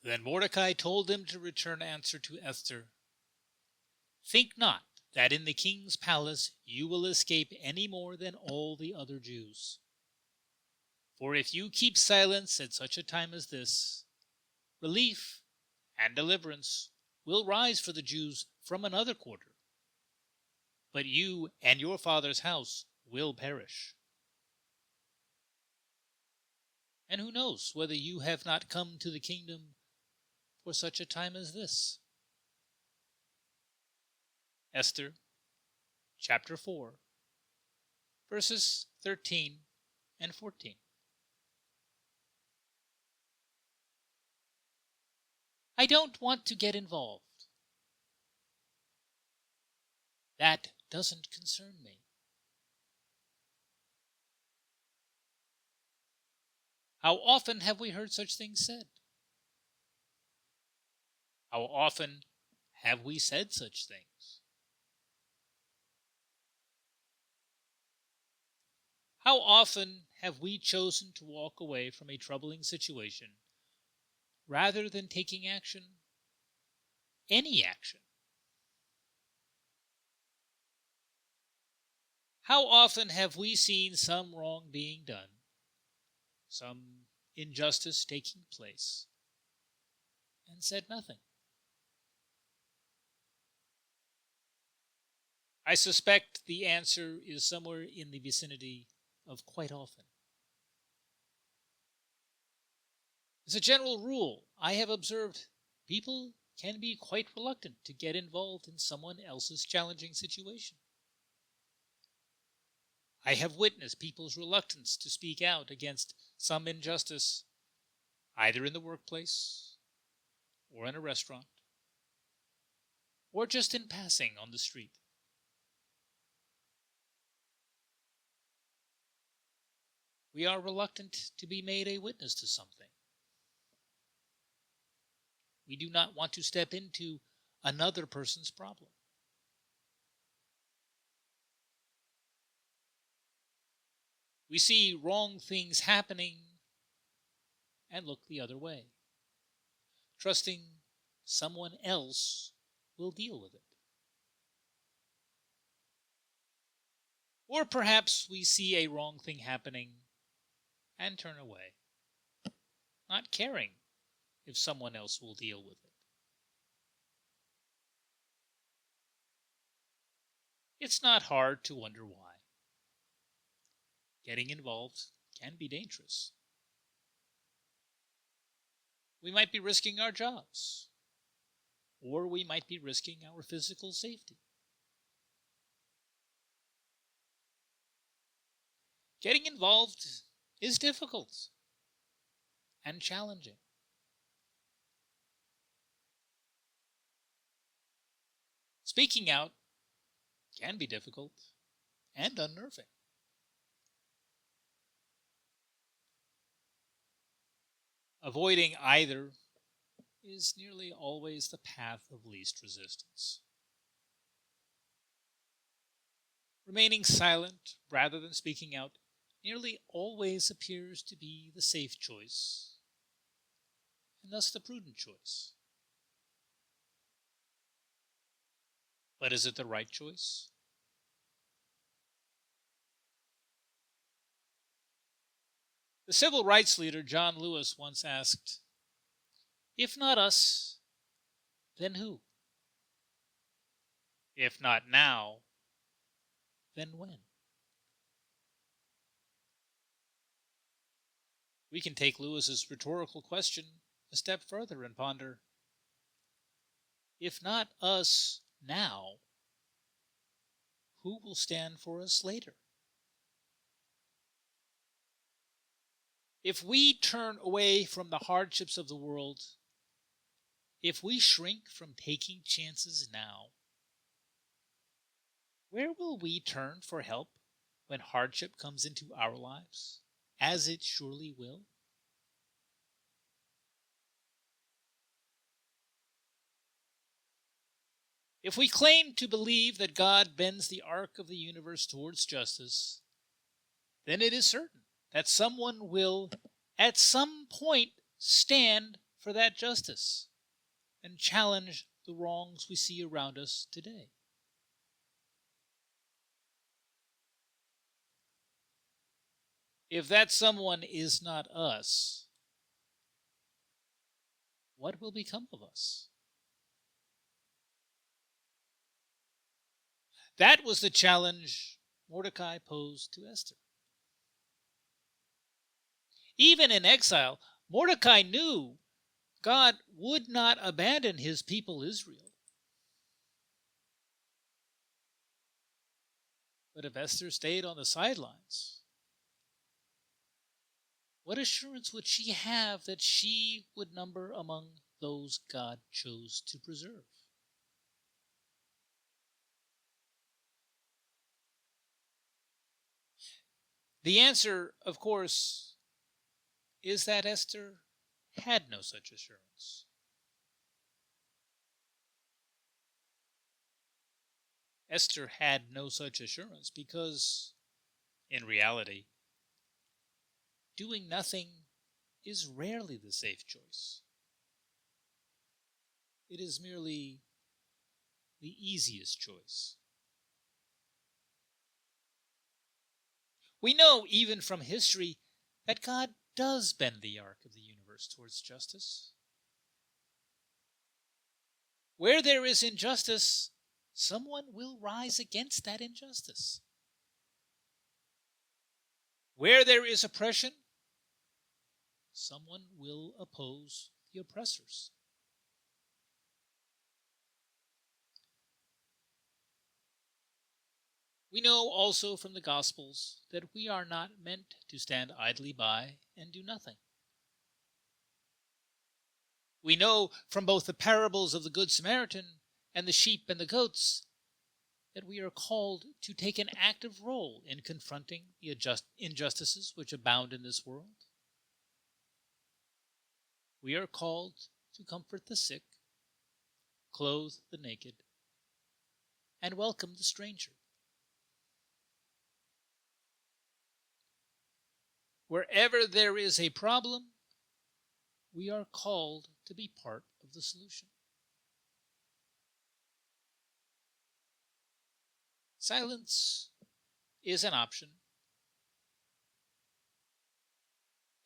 Then Mordecai told them to return answer to Esther. Think not that in the king's palace you will escape any more than all the other Jews. For if you keep silence at such a time as this, relief and deliverance will rise for the Jews from another quarter. But you and your father's house will perish. And who knows whether you have not come to the kingdom for such a time as this? Esther, chapter 4, verses 13 and 14. I don't want to get involved. That doesn't concern me. How often have we heard such things said? How often have we said such things? How often have we chosen to walk away from a troubling situation rather than taking action, any action? How often have we seen some wrong being done, some injustice taking place, and said nothing? I suspect the answer is somewhere in the vicinity of quite often. As a general rule, I have observed people can be quite reluctant to get involved in someone else's challenging situation. I have witnessed people's reluctance to speak out against some injustice, either in the workplace, or in a restaurant, or just in passing on the street. We are reluctant to be made a witness to something. We do not want to step into another person's problem. We see wrong things happening and look the other way, trusting someone else will deal with it. Or perhaps we see a wrong thing happening and turn away, not caring if someone else will deal with it. It's not hard to wonder why. Getting involved can be dangerous. We might be risking our jobs, or we might be risking our physical safety. Getting involved is difficult and challenging. Speaking out can be difficult and unnerving. Avoiding either is nearly always the path of least resistance. Remaining silent rather than speaking out nearly always appears to be the safe choice, and thus the prudent choice. But is it the right choice? The civil rights leader John Lewis once asked, "If not us, then who? If not now, then when?" We can take Lewis's rhetorical question a step further and ponder, if not us now, who will stand for us later? If we turn away from the hardships of the world, if we shrink from taking chances now, where will we turn for help when hardship comes into our lives, as it surely will? If we claim to believe that God bends the arc of the universe towards justice, then it is certain that someone will, at some point, stand for that justice and challenge the wrongs we see around us today. If that someone is not us, what will become of us? That was the challenge Mordecai posed to Esther. Even in exile, Mordecai knew God would not abandon his people Israel. But if Esther stayed on the sidelines, what assurance would she have that she would number among those God chose to preserve? The answer, of course, is that Esther had no such assurance. Esther had no such assurance because, in reality, doing nothing is rarely the safe choice. It is merely the easiest choice. We know, even from history, that God does bend the arc of the universe towards justice. Where there is injustice, someone will rise against that injustice. Where there is oppression, someone will oppose the oppressors. We know also from the Gospels that we are not meant to stand idly by and do nothing. We know from both the parables of the Good Samaritan and the sheep and the goats that we are called to take an active role in confronting the injustices which abound in this world. We are called to comfort the sick, clothe the naked, and welcome the stranger. Wherever there is a problem, we are called to be part of the solution. Silence is an option,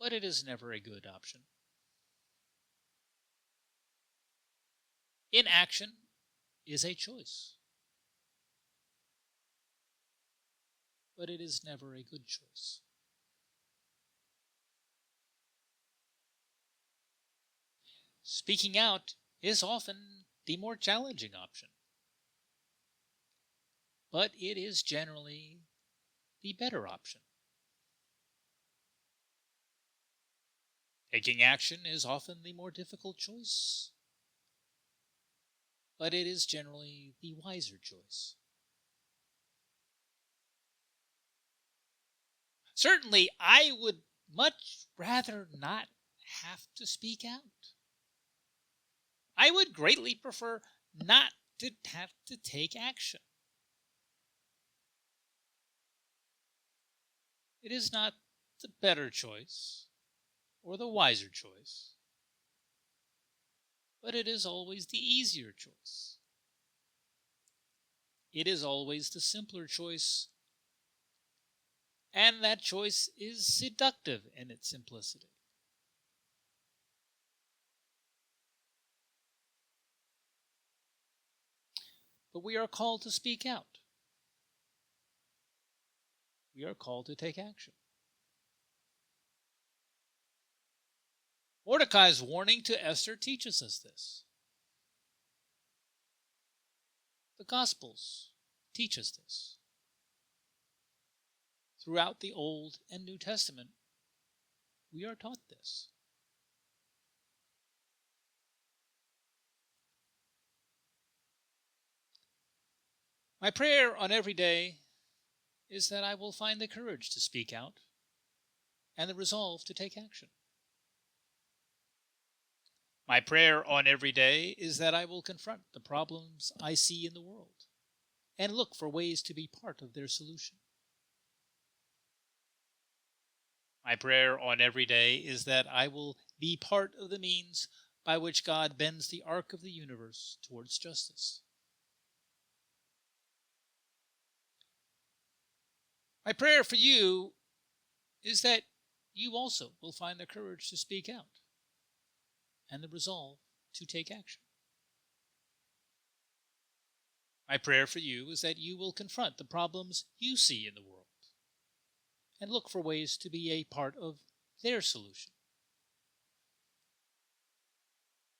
but it is never a good option. Inaction is a choice, but it is never a good choice. Speaking out is often the more challenging option, but it is generally the better option. Taking action is often the more difficult choice, but it is generally the wiser choice. Certainly, I would much rather not have to speak out. I would greatly prefer not to have to take action. It is not the better choice or the wiser choice, but it is always the easier choice. It is always the simpler choice, and that choice is seductive in its simplicity. But we are called to speak out. We are called to take action. Mordecai's warning to Esther teaches us this. The Gospels teach us this. Throughout the Old and New Testament, we are taught this. My prayer on every day is that I will find the courage to speak out and the resolve to take action. My prayer on every day is that I will confront the problems I see in the world and look for ways to be part of their solution. My prayer on every day is that I will be part of the means by which God bends the arc of the universe towards justice. My prayer for you is that you also will find the courage to speak out and the resolve to take action. My prayer for you is that you will confront the problems you see in the world and look for ways to be a part of their solution.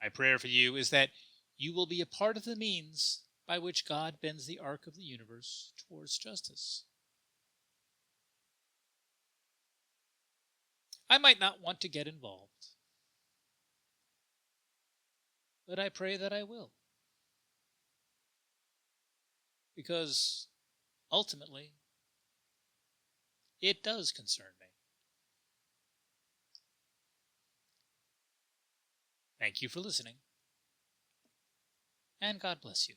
My prayer for you is that you will be a part of the means by which God bends the arc of the universe towards justice. I might not want to get involved, but I pray that I will. Because ultimately, it does concern me. Thank you for listening, and God bless you.